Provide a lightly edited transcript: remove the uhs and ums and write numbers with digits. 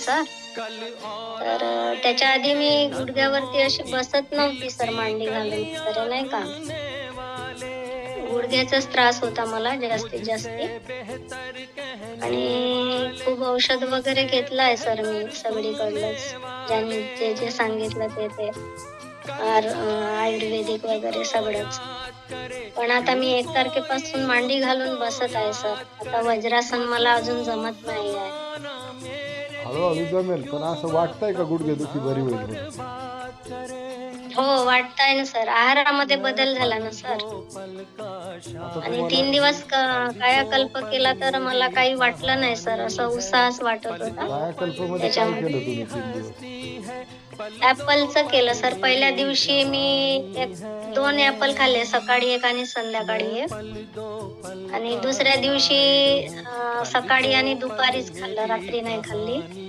Sir. तर त्याच्या आधी मी गुडघ्यावरती अशी बसत नव्हती सर मांडी घालून वगैरे नाही का. गुडघ्याचाच त्रास होता मला जास्तीत जास्ती आणि खूप औषध वगैरे घेतलंय सर मी सगळीकडलंच. ज्यांनी जे सांगितलं ते आयुर्वेदिक वगैरे सगळंच. पण आता मी 1 तारखेपासून मांडी घालून बसत आहे सर. आता वज्रासन मला अजून जमत नाही आहे. हळूहळू जमेल, पण असं वाटतंय का गुडघेदुखी बरी होईल म्हणून? हो, वाटतंय ना सर. आहारामध्ये बदल झाला ना सर. आता आणि तुम्हाला 3 दिवस कायाकल्प केला तर मला काही वाटलं नाही सर. असं उत्साहच वाटत होता कायाकल्पामध्ये काय त्याच्यामध्ये. केलं तुम्ही 3 दिवस? ॲपलचं केलं सर. पहिल्या दिवशी मी 2 ॲपल खाल्ले, सकाळी 1 आणि संध्याकाळी 1. आणि दुसऱ्या दिवशी सकाळी आणि दुपारीच खाल्लं, रात्री नाही खाल्ली.